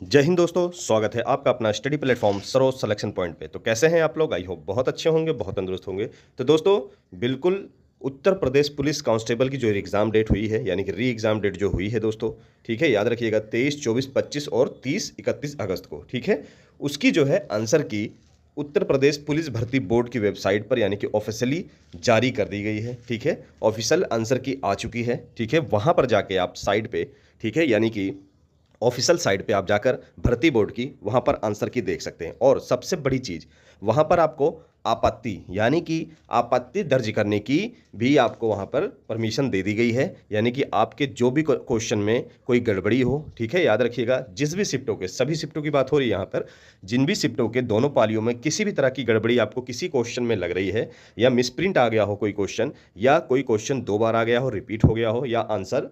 जय हिंद दोस्तों, स्वागत है आपका अपना study platform Saroj selection point पे। तो कैसे हैं आप लोग? आई होप बहुत अच्छे होंगे, बहुत तंदुरुस्त होंगे। तो दोस्तों, बिल्कुल उत्तर प्रदेश पुलिस कांस्टेबल की जो एग्ज़ाम डेट हुई है, यानी कि री एग्ज़ाम डेट जो हुई है दोस्तों, ठीक है, याद रखिएगा 23, 24, 25 और 30, 31 अगस्त को, ठीक है। उसकी जो है आंसर की उत्तर प्रदेश पुलिस भर्ती बोर्ड की वेबसाइट पर यानी कि ऑफिशियली जारी कर दी गई है, ठीक है। ऑफिशियल आंसर की आ चुकी है, ठीक है। वहाँ पर जाके आप साइट पे, ठीक है, यानी कि ऑफिशियल साइट पे आप जाकर भर्ती बोर्ड की वहाँ पर आंसर की देख सकते हैं। और सबसे बड़ी चीज़, वहाँ पर आपको आपत्ति यानी कि आपत्ति दर्ज करने की भी आपको वहाँ पर परमिशन दे दी गई है। यानी कि आपके जो भी क्वेश्चन में कोई गड़बड़ी हो, ठीक है, याद रखिएगा जिस भी शिफ्टों के, सभी शिफ्टों की बात हो रही है यहाँ पर, जिन भी शिफ्टों के दोनों पालियों में किसी भी तरह की गड़बड़ी आपको किसी क्वेश्चन में लग रही है, या मिसप्रिंट आ गया हो कोई क्वेश्चन, या कोई क्वेश्चन दो बार आ गया हो, रिपीट हो गया हो, या आंसर,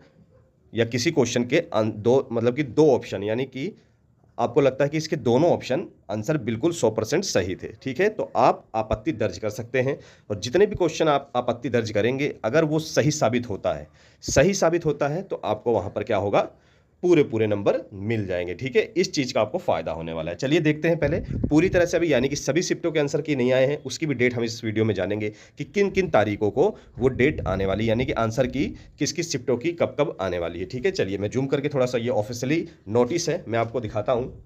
या किसी क्वेश्चन के दो मतलब कि दो ऑप्शन, यानी कि आपको लगता है कि इसके दोनों ऑप्शन आंसर बिल्कुल 100% सही थे, ठीक है, तो आप आपत्ति दर्ज कर सकते हैं। और जितने भी क्वेश्चन आप आपत्ति दर्ज करेंगे, अगर वो सही साबित होता है तो आपको वहां पर क्या होगा, पूरे पूरे नंबर मिल जाएंगे, ठीक है। इस चीज़ का आपको फायदा होने वाला है। चलिए देखते हैं पहले पूरी तरह से। अभी यानी कि सभी शिफ्टों के आंसर की नहीं आए हैं, उसकी भी डेट हम इस वीडियो में जानेंगे कि किन किन तारीखों को वो डेट आने वाली, यानी कि आंसर की किस किस शिफ्टों की कब कब आने वाली है, ठीक है। चलिए मैं जूम करके थोड़ा सा, ये ऑफिशियली नोटिस है, मैं आपको दिखाता हूँ।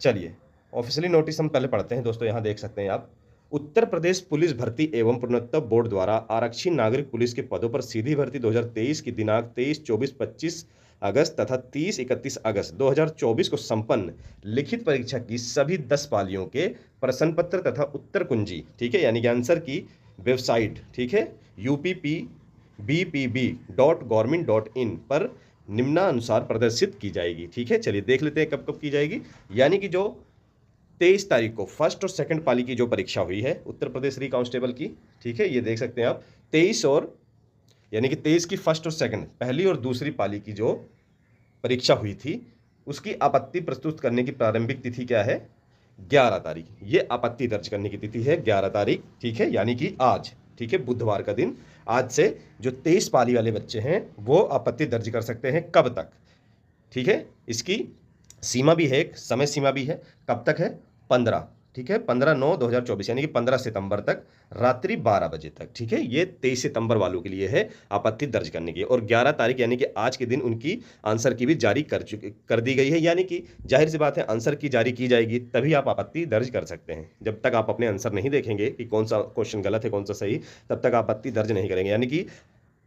चलिए ऑफिशियली नोटिस हम पहले पढ़ते हैं दोस्तों। यहाँ देख सकते हैं आप, उत्तर प्रदेश पुलिस भर्ती एवं प्रोन्नति बोर्ड द्वारा आरक्षी नागरिक पुलिस के पदों पर सीधी भर्ती 2023 की दिनांक 23, 24, 25 अगस्त तथा 30, 31 अगस्त 2024 को संपन्न लिखित परीक्षा की सभी 10 पालियों के प्रश्न पत्र तथा उत्तर कुंजी, ठीक है, यानी कि आंसर की वेबसाइट, ठीक है, uppbpb.government.in पर निम्नानुसार प्रदर्शित की जाएगी, ठीक है। चलिए देख लेते हैं कब कब की जाएगी। यानी कि जो 23 तारीख को फर्स्ट और सेकंड पाली की जो परीक्षा हुई है उत्तर प्रदेश री कांस्टेबल की, ठीक है, ये देख सकते हैं आप 23 और, यानी कि 23 की फर्स्ट और सेकंड, पहली और दूसरी पाली की जो परीक्षा हुई थी, उसकी आपत्ति प्रस्तुत करने की प्रारंभिक तिथि क्या है, 11 तारीख। ये आपत्ति दर्ज करने की तिथि है 11 तारीख, ठीक है, यानी कि आज, ठीक है, बुधवार का दिन। आज से जो 23 पाली वाले बच्चे हैं वो आपत्ति दर्ज कर सकते हैं। कब तक, ठीक है, इसकी सीमा भी है, एक समय सीमा भी है। कब तक है? 15, ठीक है, 15/9/2024, यानी कि 15 सितंबर तक, रात्रि 12 बजे तक, ठीक है। ये 23 सितंबर वालों के लिए है आपत्ति दर्ज करने की। और 11 तारीख यानी कि आज के दिन उनकी आंसर की भी जारी कर दी गई है। यानी कि जाहिर सी बात है, आंसर की जारी की जाएगी तभी आप आपत्ति दर्ज कर सकते हैं। जब तक आप अपने आंसर नहीं देखेंगे कि कौन सा क्वेश्चन गलत है कौन सा सही, तब तक आपत्ति दर्ज नहीं करेंगे। यानी कि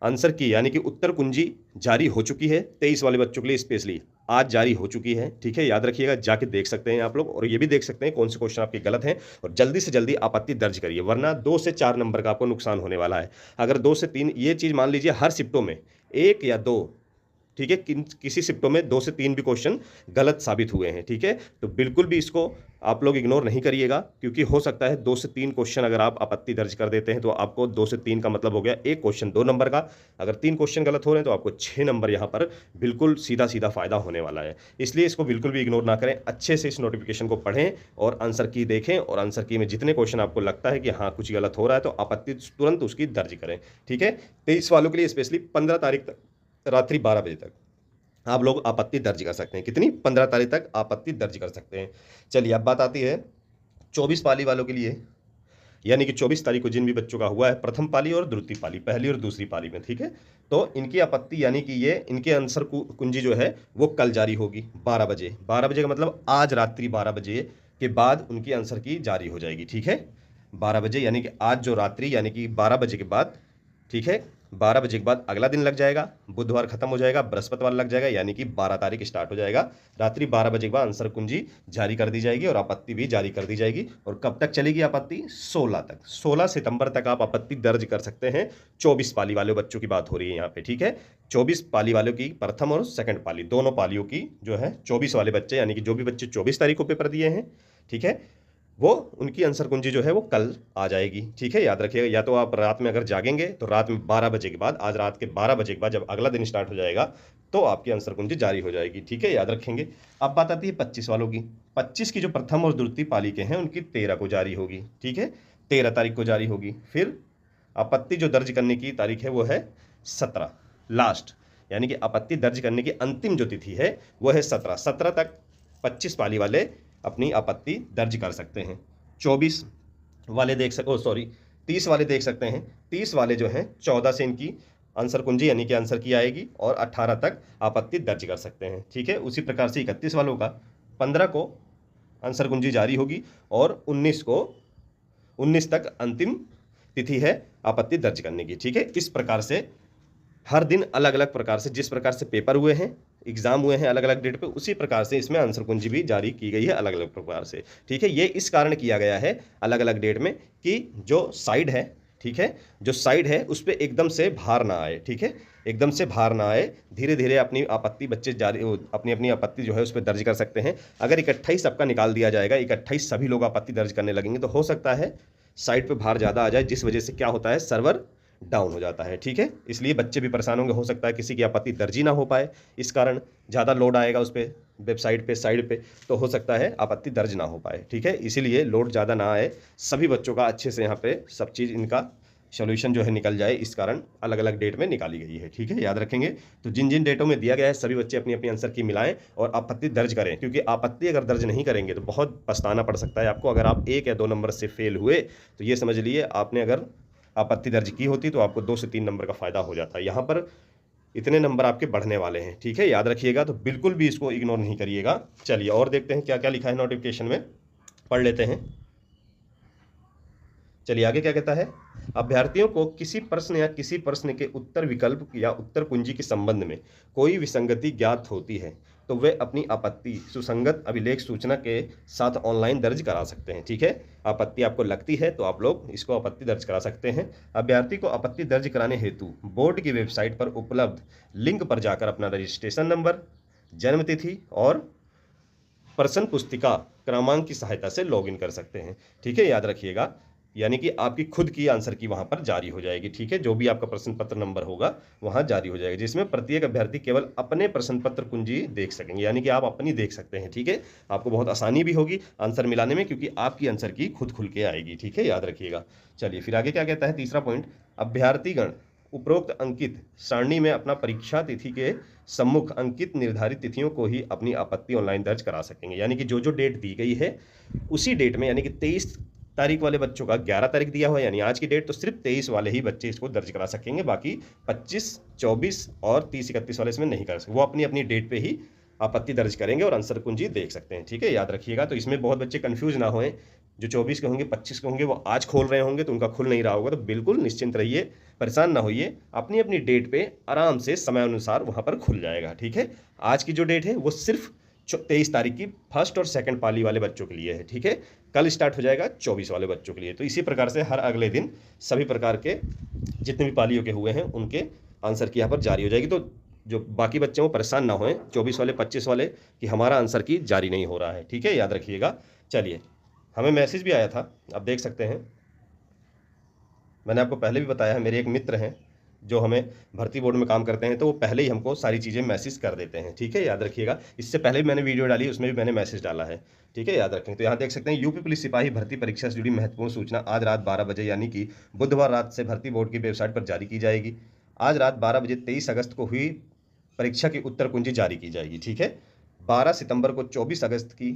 आंसर की, यानी कि उत्तर कुंजी जारी हो चुकी है 23 वाले बच्चों के लिए, स्पेशली आज जारी हो चुकी है, ठीक है, याद रखिएगा, जाके देख सकते हैं आप लोग। और ये भी देख सकते हैं कौन से क्वेश्चन आपके गलत हैं, और जल्दी से जल्दी आपत्ति दर्ज करिए, वरना 2 से 4 नंबर का आपको नुकसान होने वाला है। अगर 2 से 3, ये चीज़ मान लीजिए हर शिफ्टों में 1 या 2, ठीक है, किसी शिफ्टों में 2 से 3 भी क्वेश्चन गलत साबित हुए हैं, ठीक है, तो बिल्कुल भी इसको आप लोग इग्नोर नहीं करिएगा, क्योंकि हो सकता है 2 से 3 क्वेश्चन अगर आप आपत्ति दर्ज कर देते हैं तो आपको 2 से 3 का मतलब हो गया एक क्वेश्चन 2 नंबर का। अगर 3 क्वेश्चन गलत हो रहे हैं तो आपको 6 नंबर यहाँ पर बिल्कुल सीधा सीधा फायदा होने वाला है। इसलिए इसको बिल्कुल भी इग्नोर ना करें, अच्छे से इस नोटिफिकेशन को पढ़ें और आंसर की देखें, और आंसर की में जितने क्वेश्चन आपको लगता है कि हाँ कुछ गलत हो रहा है तो आपत्ति तुरंत उसकी दर्ज करें, ठीक है। 23 वालों के लिए स्पेशली 15 तारीख तक रात्रि 12 बजे तक आप लोग आपत्ति दर्ज कर सकते हैं। कितनी? 15 तारीख तक आपत्ति दर्ज कर सकते हैं। चलिए अब बात आती है 24 पाली वालों के लिए, यानी कि 24 तारीख को जिन भी बच्चों का हुआ है प्रथम पाली और द्वितीय पाली, पहली और दूसरी पाली में, ठीक है, तो इनकी आपत्ति, यानी कि ये इनके आंसर कुंजी जो है वो कल जारी होगी 12 बजे। 12 बजे का मतलब आज रात्रि 12 बजे के बाद उनकी आंसर की जारी हो जाएगी, ठीक है, 12 बजे, यानी कि आज जो रात्रि, यानी कि 12 बजे के बाद, ठीक है, 12 बजे के बाद अगला दिन लग जाएगा, बुधवार खत्म हो जाएगा, बृहस्पतिवार लग जाएगा, यानी कि 12 तारीख स्टार्ट हो जाएगा। रात्रि 12 बजे के बाद आंसर कुंजी जारी कर दी जाएगी और आपत्ति भी जारी कर दी जाएगी। और कब तक चलेगी आपत्ति? 16 तक, 16 सितंबर तक आप आपत्ति दर्ज कर सकते हैं। 24 पाली वाले बच्चों की बात हो रही है यहाँ पे, ठीक है, 24 पाली वालों की, प्रथम और सेकंड पाली दोनों पालियों की जो है 24 वाले बच्चे, यानी कि जो भी बच्चे 24 तारीख को पेपर दिए हैं, ठीक है, वो उनकी आंसर कुंजी जो है वो कल आ जाएगी, ठीक है, याद रखिएगा। या तो आप रात में अगर जागेंगे तो रात में 12 बजे के बाद, आज रात के 12 बजे के बाद जब अगला दिन स्टार्ट हो जाएगा तो आपकी आंसर कुंजी जारी हो जाएगी, ठीक है, याद रखेंगे। अब बात आती है 25 वालों की। 25 की जो प्रथम और द्वितीय पाली के हैं उनकी 13 को जारी होगी, ठीक है, 13 तारीख को जारी होगी। फिर आपत्ति जो दर्ज करने की तारीख है वो है 17 लास्ट, यानी कि आपत्ति दर्ज करने की अंतिम जो तिथि है वो है 17 तक 25 पाली वाले अपनी आपत्ति दर्ज कर सकते हैं। 24 वाले देख सकते, सॉरी 30 वाले देख सकते हैं। 30 वाले जो हैं 14 से इनकी आंसर कुंजी यानी कि आंसर की आएगी और 18 तक आपत्ति दर्ज कर सकते हैं। ठीक है, उसी प्रकार से 31 वालों का 15 को आंसर कुंजी जारी होगी और 19 तक अंतिम तिथि है आपत्ति दर्ज करने की। ठीक है, इस प्रकार से हर दिन अलग अलग प्रकार से, जिस प्रकार से पेपर हुए हैं, एग्जाम हुए हैं अलग अलग डेट पे, उसी प्रकार से इसमें आंसर कुंजी भी जारी की गई है अलग अलग प्रकार से। ठीक है, ये इस कारण किया गया है अलग अलग डेट में कि जो साइड है, ठीक है, जो साइड है उस पर एकदम से भार ना आए। ठीक है, एकदम से भार ना आए, धीरे धीरे अपनी आपत्ति बच्चे जारी अपनी अपनी आपत्ति जो है उस पर दर्ज कर सकते हैं। अगर इकट्ठा ही सबका निकाल दिया जाएगा, इकट्ठा ही सभी लोग आपत्ति दर्ज करने लगेंगे तो हो सकता है साइड पे भार ज़्यादा आ जाए, जिस वजह से क्या होता है सर्वर डाउन हो जाता है। ठीक है, इसलिए बच्चे भी परेशान होंगे, हो सकता है किसी की आपत्ति दर्ज ही ना हो पाए, इस कारण ज़्यादा लोड आएगा उस पर, वेबसाइट पे, साइड पे, तो हो सकता है आपत्ति दर्ज ना हो पाए। ठीक है, इसीलिए लोड ज़्यादा ना आए, सभी बच्चों का अच्छे से यहाँ पे सब चीज़ इनका सॉल्यूशन जो है निकल जाए, इस कारण अलग अलग डेट में निकाली गई है। ठीक है, याद रखेंगे। तो जिन जिन डेटों में दिया गया है सभी बच्चे अपनी अपनी आंसर की मिलाएं और आपत्ति दर्ज करें, क्योंकि आपत्ति अगर दर्ज नहीं करेंगे तो बहुत पछताना पड़ सकता है आपको। अगर आप 1 या 2 नंबर से फेल हुए तो ये समझ लिए आपने अगर आपत्ति दर्ज की होती तो आपको 2 से 3 नंबर का फ़ायदा हो जाता है। यहाँ पर इतने नंबर आपके बढ़ने वाले हैं। ठीक है, याद रखिएगा, तो बिल्कुल भी इसको इग्नोर नहीं करिएगा। चलिए और देखते हैं क्या क्या लिखा है नोटिफिकेशन में, पढ़ लेते हैं। चलिए आगे क्या कहता है। अभ्यर्थियों को किसी प्रश्न या किसी प्रश्न के उत्तर विकल्प या उत्तर कुंजी के संबंध में कोई विसंगति ज्ञात होती है तो वे अपनी आपत्ति सुसंगत अभिलेख सूचना के साथ ऑनलाइन दर्ज करा सकते हैं। ठीक है, आपत्ति आपको लगती है तो आप लोग इसको आपत्ति दर्ज करा सकते हैं। अभ्यर्थी को आपत्ति दर्ज कराने हेतु बोर्ड की वेबसाइट पर उपलब्ध लिंक पर जाकर अपना रजिस्ट्रेशन नंबर, जन्म तिथि और प्रश्न पुस्तिका क्रमांक की सहायता से लॉगिन कर सकते हैं। ठीक है, याद रखिएगा, यानी कि आपकी खुद की आंसर की वहां पर जारी हो जाएगी। ठीक है, जो भी आपका प्रश्न पत्र नंबर होगा वहां जारी हो जाएगा, जिसमें प्रत्येक अभ्यर्थी केवल अपने प्रश्न पत्र कुंजी देख सकेंगे, यानी कि आप अपनी देख सकते हैं। ठीक है, आपको बहुत आसानी भी होगी आंसर मिलाने में, क्योंकि आपकी आंसर की खुद खुल के आएगी। ठीक है, याद रखिएगा। चलिए फिर आगे क्या कहता है, तीसरा पॉइंट। अभ्यर्थीगण उपरोक्त अंकित सारणी में अपना परीक्षा तिथि के सम्मुख अंकित निर्धारित तिथियों को ही अपनी आपत्ति ऑनलाइन दर्ज करा सकेंगे। यानी कि जो जो डेट दी गई है उसी डेट में, यानी कि 23 तारीख वाले बच्चों का 11 तारीख दिया हुआ है यानी आज की डेट, तो सिर्फ 23 वाले ही बच्चे इसको दर्ज करा सकेंगे, बाकी 25, 24 और 30, 31 वाले इसमें नहीं कर सकते। वो अपनी अपनी डेट पे ही आपत्ति दर्ज करेंगे और आंसर कुंजी देख सकते हैं। ठीक है, याद रखिएगा। तो इसमें बहुत बच्चे कंफ्यूज ना होएं, जो 24 के होंगे, 25 के होंगे, वो आज खोल रहे होंगे तो उनका खुल नहीं रहा होगा, तो बिल्कुल निश्चिंत रहिए, परेशान ना होइए, अपनी अपनी डेट पे आराम से समय अनुसार वहाँ पर खुल जाएगा। ठीक है, आज की जो डेट है वो सिर्फ 23 तारीख की फर्स्ट और सेकंड पाली वाले बच्चों के लिए है। ठीक है, कल स्टार्ट हो जाएगा 24 वाले बच्चों के लिए। तो इसी प्रकार से हर अगले दिन सभी प्रकार के जितने भी पालियों के हुए हैं उनके आंसर की यहाँ पर जारी हो जाएगी। तो जो बाकी बच्चे वो परेशान ना होएं 24 वाले 25 वाले कि हमारा आंसर की जारी नहीं हो रहा है। ठीक है, याद रखिएगा। चलिए, हमें मैसेज भी आया था, आप देख सकते हैं, मैंने आपको पहले भी बताया है, मेरे एक मित्र हैं जो हमें भर्ती बोर्ड में काम करते हैं, तो वो पहले ही हमको सारी चीज़ें मैसेज कर देते हैं। ठीक है, याद रखिएगा। इससे पहले भी मैंने वीडियो डाली, उसमें भी मैंने मैसेज डाला है। ठीक है, याद रखें। तो यहाँ देख सकते हैं, यूपी पुलिस सिपाही भर्ती परीक्षा से जुड़ी महत्वपूर्ण सूचना आज रात 12 बजे यानी कि बुधवार रात से भर्ती बोर्ड की वेबसाइट पर जारी की जाएगी। आज रात 12 बजे 23 अगस्त को हुई परीक्षा की उत्तर कुंजी जारी की जाएगी। ठीक है, 12 सितंबर को 24 अगस्त की,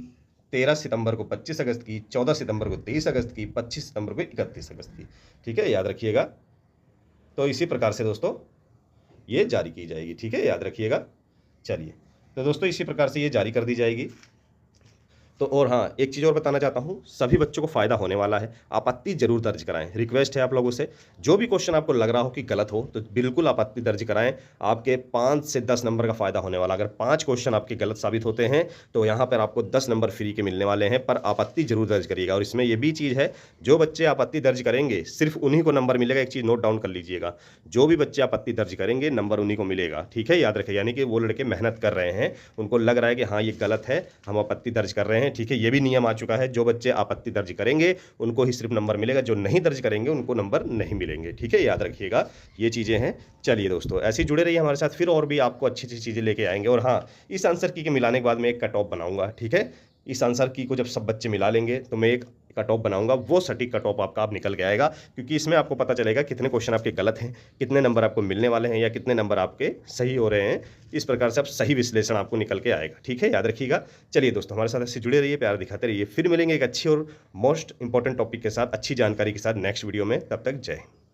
13 सितंबर को 25 अगस्त की, 14 सितंबर को 23 अगस्त की, 25 सितंबर को 31 अगस्त की। ठीक है, याद रखिएगा। तो इसी प्रकार से दोस्तों ये जारी की जाएगी। ठीक है, याद रखिएगा। चलिए, तो दोस्तों इसी प्रकार से ये जारी कर दी जाएगी। तो और हाँ, एक चीज़ और बताना चाहता हूँ, सभी बच्चों को फ़ायदा होने वाला है, आपत्ति जरूर दर्ज कराएं। रिक्वेस्ट है आप लोगों से, जो भी क्वेश्चन आपको लग रहा हो कि गलत हो तो बिल्कुल आपत्ति दर्ज कराएं। आपके 5 से 10 नंबर का फ़ायदा होने वाला। अगर 5 क्वेश्चन आपके गलत साबित होते हैं तो यहाँ पर आपको 10 नंबर फ्री के मिलने वाले हैं, पर आपत्ति जरूर दर्ज करिएगा। और इसमें यह भी चीज़ है, जो बच्चे आपत्ति दर्ज करेंगे सिर्फ उन्हीं को नंबर मिलेगा। एक चीज़ नोट डाउन कर लीजिएगा, जो भी बच्चे आपत्ति दर्ज करेंगे नंबर उन्हीं को मिलेगा। ठीक है, याद रखें। यानी कि वो लड़के मेहनत कर रहे हैं, उनको लग रहा है कि हाँ ये गलत है, हम आपत्ति दर्ज कर रहे हैं। ठीक है, ये भी नियम आ चुका है, जो बच्चे आपत्ति दर्ज करेंगे उनको ही सिर्फ नंबर मिलेगा, जो नहीं दर्ज करेंगे उनको नंबर नहीं मिलेंगे। ठीक है, याद रखिएगा, ये चीज़ें हैं। चलिए दोस्तों, ऐसे ही जुड़े रहिए हमारे साथ, फिर और भी आपको अच्छी अच्छी चीज़ें लेके आएंगे। और हाँ, इस आंसर की के मिलाने के बाद मैं एक कट ऑफ बनाऊंगा। ठीक है, इस आंसर की को जब सब बच्चे मिला लेंगे तो मैं एक कट ऑफ बनाऊंगा, वो सटीक कट ऑफ आपका आप निकल के आएगा, क्योंकि इसमें आपको पता चलेगा कितने क्वेश्चन आपके गलत हैं, कितने नंबर आपको मिलने वाले हैं या कितने नंबर आपके सही हो रहे हैं। इस प्रकार से आप सही विश्लेषण आपको निकल के आएगा। ठीक है, याद रखिएगा। चलिए दोस्तों, हमारे साथ ऐसे जुड़े रहिए, प्यार दिखाते रहिए। फिर मिलेंगे एक अच्छी और मोस्ट इंपॉर्टेंट टॉपिक के साथ, अच्छी जानकारी के साथ नेक्स्ट वीडियो में। तब तक जय हिंद।